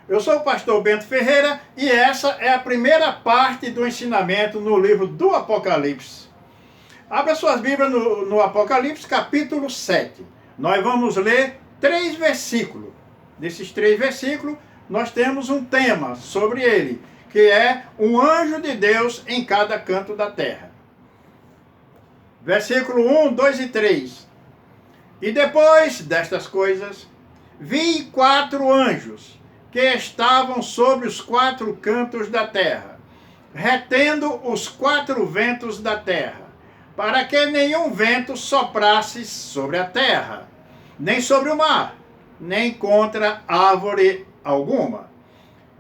Eu sou o pastor Bento Ferreira e essa é a primeira parte do ensinamento no livro do Apocalipse. Abra suas Bíblias no Apocalipse, capítulo 7. Nós vamos ler 3 versículos. Desses 3 versículos, nós temos um tema sobre ele, que é um anjo de Deus em cada canto da terra. Versículo 1, 2 e 3. E depois destas coisas, vi 4 anjos que estavam sobre os 4 cantos da terra, retendo os 4 ventos da terra, para que nenhum vento soprasse sobre a terra, nem sobre o mar, nem contra árvore alguma.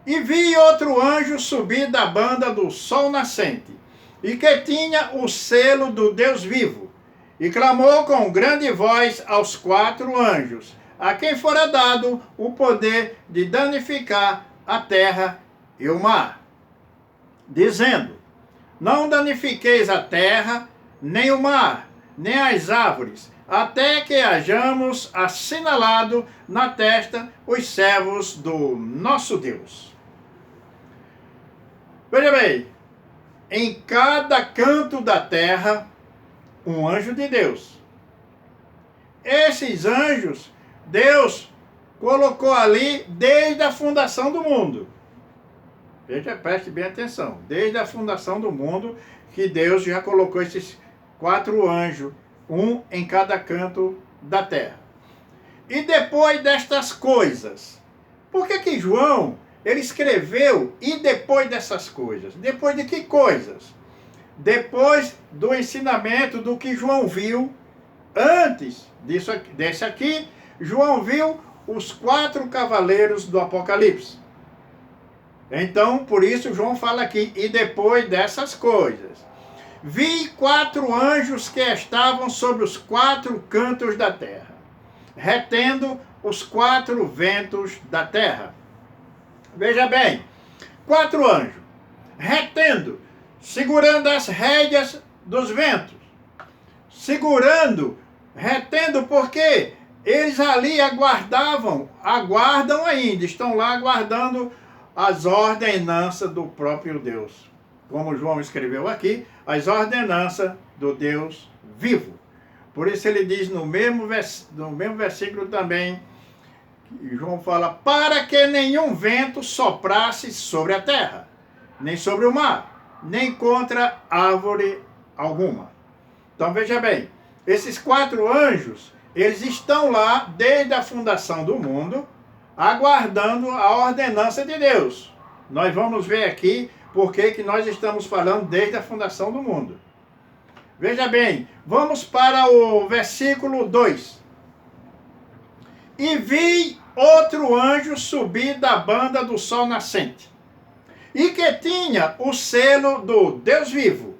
E vi outro anjo subir da banda do sol nascente, e que tinha o selo do Deus vivo, e clamou com grande voz aos 4 anjos, a quem fora dado o poder de danificar a terra e o mar, dizendo: não danifiqueis a terra, nem o mar, nem as árvores, até que hajamos assinalado na testa os servos do nosso Deus. Veja bem, em cada canto da terra, um anjo de Deus. Esses anjos, Deus colocou ali desde a fundação do mundo. Veja, preste bem atenção. Desde a fundação do mundo, que Deus já colocou esses 4 anjos, um em cada canto da terra. E depois destas coisas, por que João, ele escreveu e depois dessas coisas? Depois de que coisas? Depois do ensinamento do que João viu. Antes desse aqui, João viu os 4 cavaleiros do Apocalipse. Então, por isso João fala aqui, e depois dessas coisas, vi 4 anjos que estavam sobre os 4 cantos da terra, retendo os 4 ventos da terra. Veja bem, 4 anjos, retendo, segurando as rédeas dos ventos, retendo porque eles ali aguardam ainda, estão lá aguardando as ordenanças do próprio Deus. Como João escreveu aqui, as ordenanças do Deus vivo. Por isso ele diz no mesmo versículo também, João fala, para que nenhum vento soprasse sobre a terra, nem sobre o mar, nem contra árvore alguma. Então veja bem, esses 4 anjos, eles estão lá desde a fundação do mundo, aguardando a ordenança de Deus. Nós vamos ver aqui porque que nós estamos falando desde a fundação do mundo. Veja bem, vamos para o versículo 2. E vi outro anjo subir da banda do sol nascente, e que tinha o selo do Deus vivo,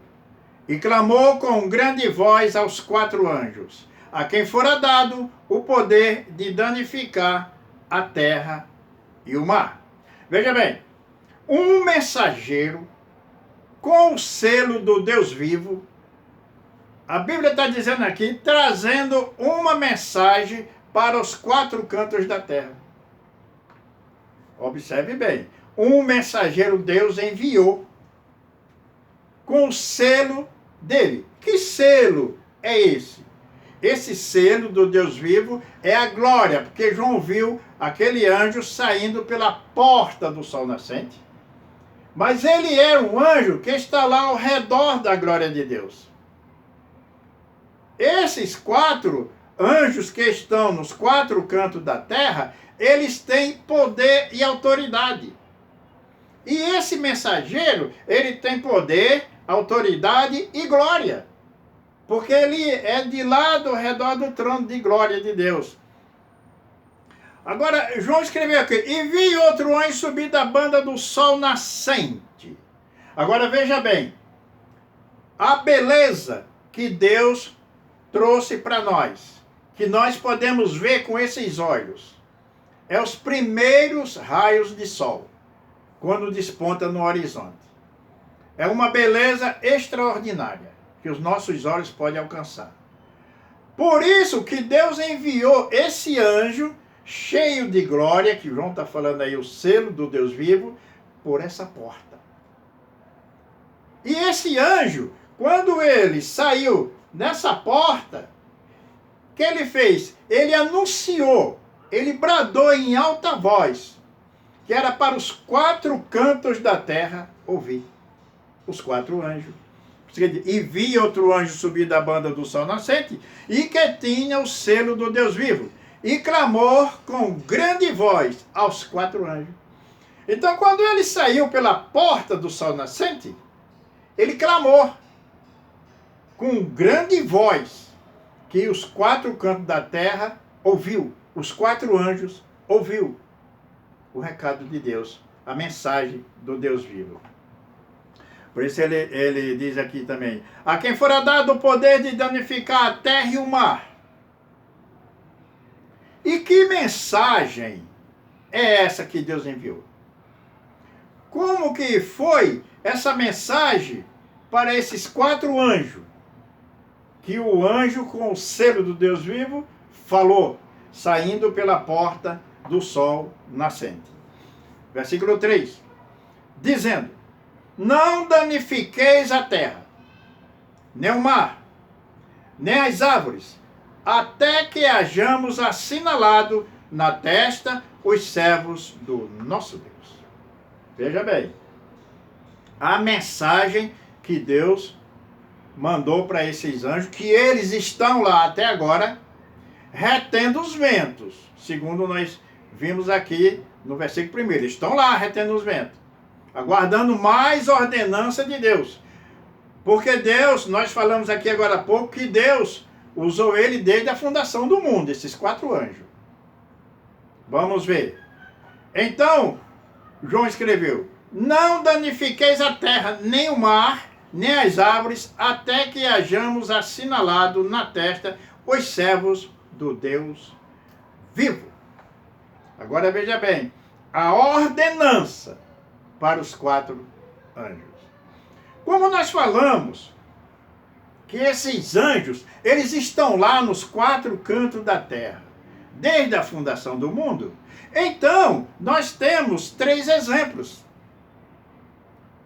e clamou com grande voz aos 4 anjos, a quem fora dado o poder de danificar a terra e o mar. Veja bem, um mensageiro com o selo do Deus vivo, a Bíblia está dizendo aqui, trazendo uma mensagem para os 4 cantos da terra. Observe bem, um mensageiro Deus enviou com o selo dele. Que selo é esse? Esse selo do Deus vivo é a glória, porque João viu aquele anjo saindo pela porta do sol nascente. Mas ele é um anjo que está lá ao redor da glória de Deus. Esses 4 anjos que estão nos 4 cantos da terra, eles têm poder e autoridade. E esse mensageiro, ele tem poder, autoridade e glória. Porque ele é de lá do redor do trono de glória de Deus. Agora, João escreveu aqui, e vi outro anjo subir da banda do sol nascente. Agora veja bem, a beleza que Deus trouxe para nós, que nós podemos ver com esses olhos, é os primeiros raios de sol, quando desponta no horizonte. É uma beleza extraordinária, que os nossos olhos podem alcançar. Por isso que Deus enviou esse anjo cheio de glória, que João está falando aí, o selo do Deus vivo, por essa porta. E esse anjo, quando ele saiu nessa porta, o que ele fez? Ele anunciou, ele bradou em alta voz, que era para os 4 cantos da terra ouvir. Os 4 anjos. E vi outro anjo subir da banda do sol nascente, e que tinha o selo do Deus vivo, e clamou com grande voz aos 4 anjos. Então, quando ele saiu pela porta do sol nascente, ele clamou com grande voz, que os 4 cantos da terra ouviu, os 4 anjos ouviu o recado de Deus, a mensagem do Deus vivo. Por isso ele diz aqui também, a quem fora dado o poder de danificar a terra e o mar. E que mensagem é essa que Deus enviou? Como que foi essa mensagem para esses 4 anjos? Que o anjo com o selo do Deus vivo falou, saindo pela porta do sol nascente. Versículo 3. Dizendo, não danifiqueis a terra, nem o mar, nem as árvores, até que hajamos assinalado na testa os servos do nosso Deus. Veja bem, a mensagem que Deus mandou para esses anjos, que eles estão lá até agora, retendo os ventos, segundo nós vimos aqui no versículo 1. Eles estão lá retendo os ventos, aguardando mais ordenança de Deus. Porque Deus, nós falamos aqui agora há pouco, que Deus usou ele desde a fundação do mundo, esses 4 anjos. Vamos ver. Então, João escreveu, não danifiqueis a terra, nem o mar, nem as árvores, até que hajamos assinalado na testa os servos do Deus vivo. Agora veja bem, a ordenança para os 4 anjos. Como nós falamos que esses anjos, eles estão lá nos 4 cantos da terra, desde a fundação do mundo, então nós temos 3 exemplos.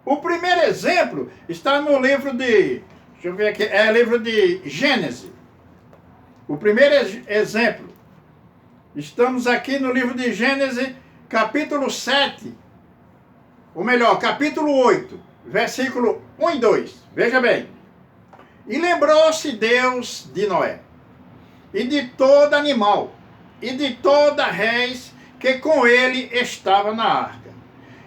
O primeiro exemplo está no livro de, deixa eu ver aqui, é o livro de Gênesis. O primeiro exemplo, estamos aqui no livro de Gênesis, capítulo 7, ou melhor, capítulo 8, versículo 1 e 2. Veja bem. E lembrou-se Deus de Noé, e de todo animal, e de toda res que com ele estava na arca.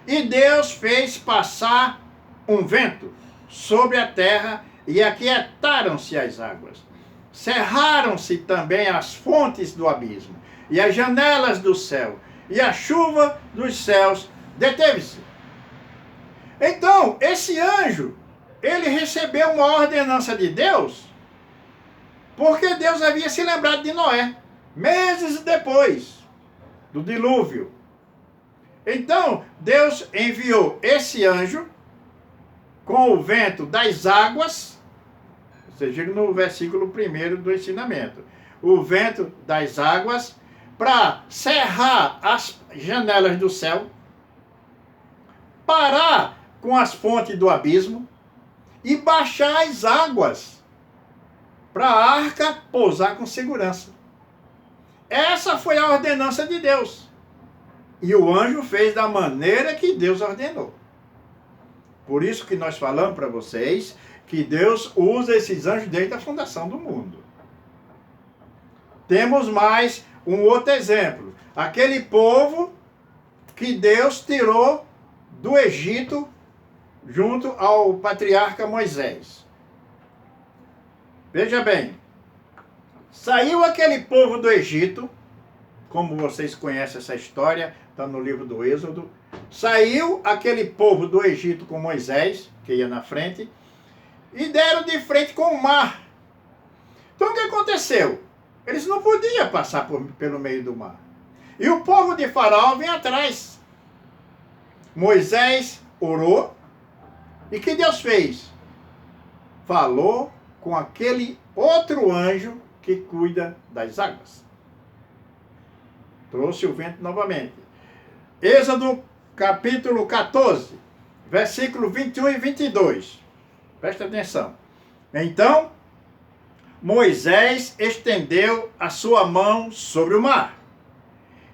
E Deus fez passar um vento sobre a terra, e aquietaram-se as águas. Cerraram-se também as fontes do abismo, e as janelas do céu, e a chuva dos céus deteve-se. Então, esse anjo, ele recebeu uma ordenança de Deus, porque Deus havia se lembrado de Noé, meses depois do dilúvio. Então, Deus enviou esse anjo com o vento das águas, você chega no versículo 1 do ensinamento, o vento das águas, para cerrar as janelas do céu, parar com as fontes do abismo e baixar as águas para a arca pousar com segurança. Essa foi a ordenança de Deus. E o anjo fez da maneira que Deus ordenou. Por isso que nós falamos para vocês que Deus usa esses anjos desde a fundação do mundo. Temos mais um outro exemplo. Aquele povo que Deus tirou do Egito junto ao patriarca Moisés. Veja bem, saiu aquele povo do Egito, como vocês conhecem essa história, está no livro do Êxodo. Saiu aquele povo do Egito com Moisés, que ia na frente, e deram de frente com o mar. Então o que aconteceu? Eles não podiam passar pelo meio do mar. E o povo de Faraó vem atrás. Moisés orou, e o que Deus fez? Falou com aquele outro anjo que cuida das águas. Trouxe o vento novamente. Êxodo capítulo 14, versículo 21 e 22. Presta atenção. Então, Moisés estendeu a sua mão sobre o mar.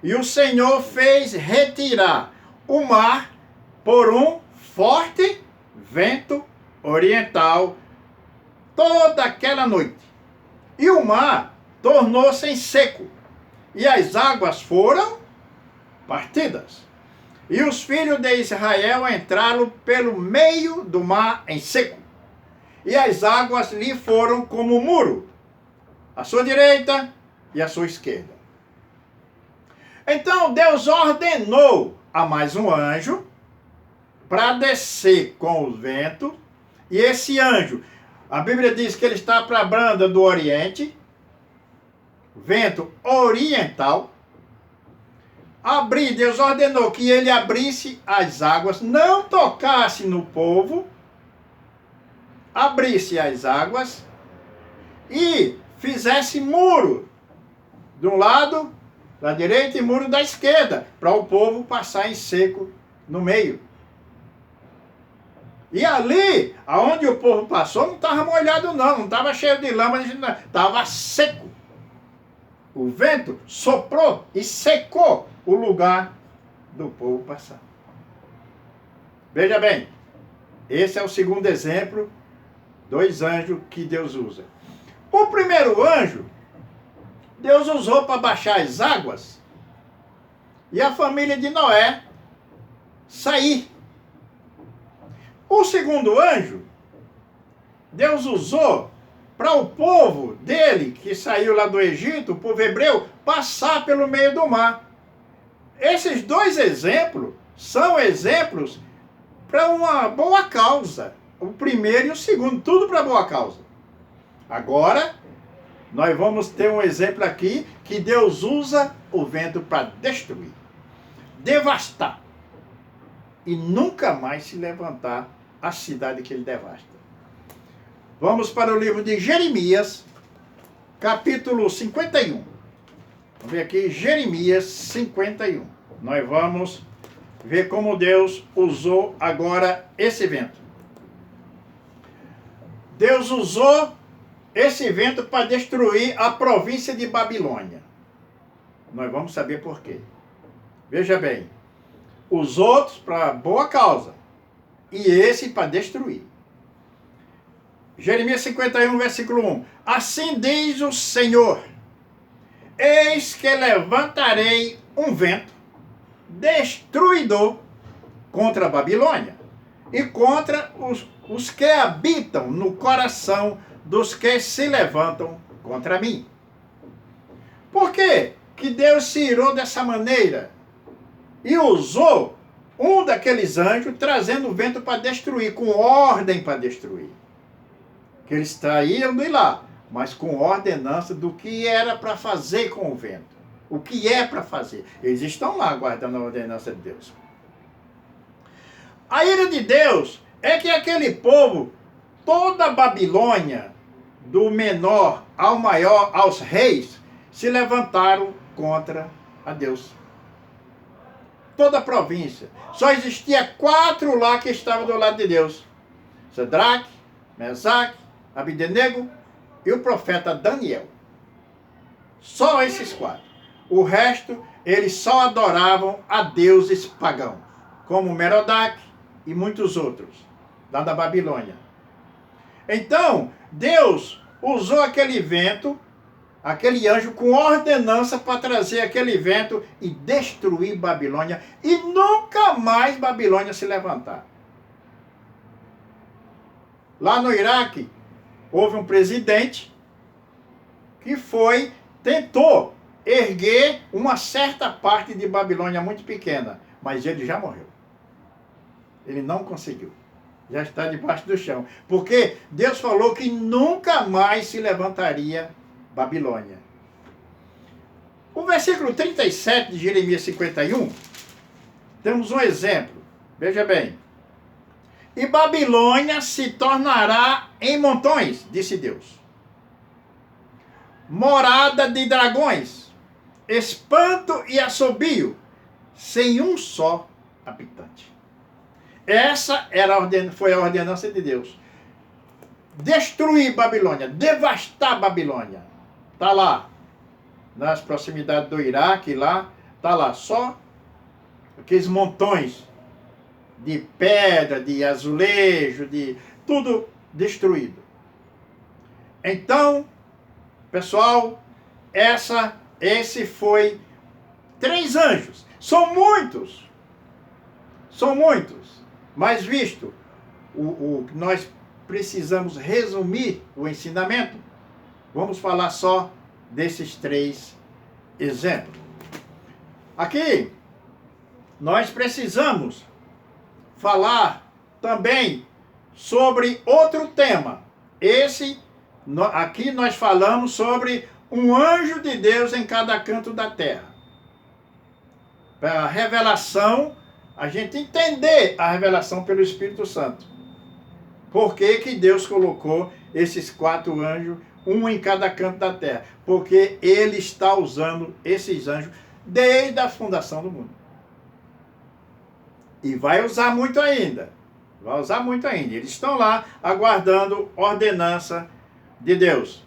E o Senhor fez retirar o mar por um forte vento oriental toda aquela noite. E o mar tornou-se em seco, e as águas foram partidas. E os filhos de Israel entraram pelo meio do mar em seco, e as águas lhe foram como um muro, à sua direita e à sua esquerda. Então Deus ordenou a mais um anjo para descer com o vento, e esse anjo, a Bíblia diz que ele está para a banda do Oriente, vento oriental. Deus ordenou que ele abrisse as águas, não tocasse no povo, abrisse as águas e fizesse muro de um lado, da direita, e muro da esquerda, para o povo passar em seco no meio. E ali, aonde o povo passou, não estava molhado não estava cheio de lama, estava seco. O vento soprou e secou o lugar do povo passar. Veja bem, esse é o segundo exemplo, dois anjos que Deus usa. O primeiro anjo, Deus usou para baixar as águas e a família de Noé sair. O segundo anjo, Deus usou para o povo dele, que saiu lá do Egito, o povo hebreu, passar pelo meio do mar. Esses dois exemplos são exemplos para uma boa causa. O primeiro e o segundo, tudo para boa causa. Agora, nós vamos ter um exemplo aqui que Deus usa o vento para destruir, devastar e nunca mais se levantar a cidade que ele devasta. Vamos para o livro de Jeremias, capítulo 51. Vamos ver aqui, Jeremias 51. Nós vamos ver como Deus usou agora esse vento. Deus usou esse vento para destruir a província de Babilônia. Nós vamos saber por quê. Veja bem, os outros para boa causa e esse para destruir. Jeremias 51, versículo 1. Assim diz o Senhor: eis que levantarei um vento destruidor contra a Babilônia e contra os que habitam no coração dos que se levantam contra mim. Por quê que Deus se irou dessa maneira e usou um daqueles anjos trazendo o vento para destruir, com ordem para destruir? Que eles traíam de lá, mas com ordenança do que era para fazer com o vento. O que é para fazer. Eles estão lá guardando a ordenança de Deus. A ira de Deus é que aquele povo, toda a Babilônia, do menor ao maior, aos reis, se levantaram contra a Deus. Toda a província. Só existia 4 lá que estavam do lado de Deus: Sadraque, Mesaque, Abdenego e o profeta Daniel. Só esses 4. O resto, eles só adoravam a deuses pagãos, como Merodach e muitos outros, lá da Babilônia. Então, Deus usou aquele vento, aquele anjo, com ordenança para trazer aquele vento e destruir Babilônia, e nunca mais Babilônia se levantar. Lá no Iraque, houve um presidente que tentou erguer uma certa parte de Babilônia muito pequena, mas ele já morreu. Ele não conseguiu. Já está debaixo do chão. Porque Deus falou que nunca mais se levantaria Babilônia. O versículo 37 de Jeremias 51, temos um exemplo. Veja bem. E Babilônia se tornará em montões, disse Deus, morada de dragões, espanto e assobio, sem um só habitante. Essa foi a ordenança de Deus. Destruir Babilônia, devastar Babilônia. Está lá, nas proximidades do Iraque, lá, está lá, só aqueles montões de pedra, de azulejo, de tudo destruído. Então, pessoal, esse foi 3 anjos. São muitos, mas visto o que nós precisamos resumir o ensinamento, vamos falar só desses 3 exemplos. Aqui, nós precisamos falar também sobre outro tema. Aqui nós falamos sobre um anjo de Deus em cada canto da terra. Para a revelação, a gente entender a revelação pelo Espírito Santo. Por que que Deus colocou esses 4 anjos, um em cada canto da terra? Porque Ele está usando esses anjos desde a fundação do mundo. E vai usar muito ainda. Eles estão lá aguardando ordenança de Deus.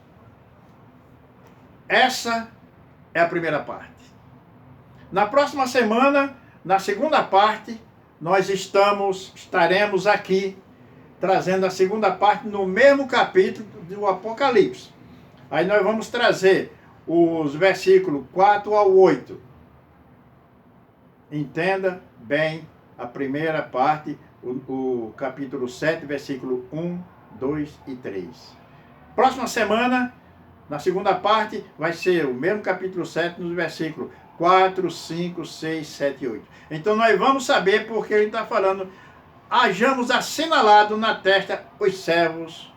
Essa é a primeira parte. Na próxima semana, na segunda parte, nós estaremos aqui trazendo a segunda parte no mesmo capítulo do Apocalipse. Aí nós vamos trazer os versículos 4 ao 8. Entenda bem a primeira parte, o capítulo 7, versículo 1, 2 e 3. Próxima semana, na segunda parte, vai ser o mesmo capítulo 7, nos versículos 4, 5, 6, 7 e 8. Então nós vamos saber porque ele está falando: hajamos assinalado na testa os servos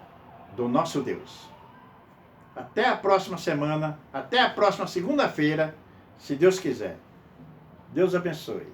do nosso Deus. Até a próxima semana, até a próxima segunda-feira, se Deus quiser. Deus abençoe.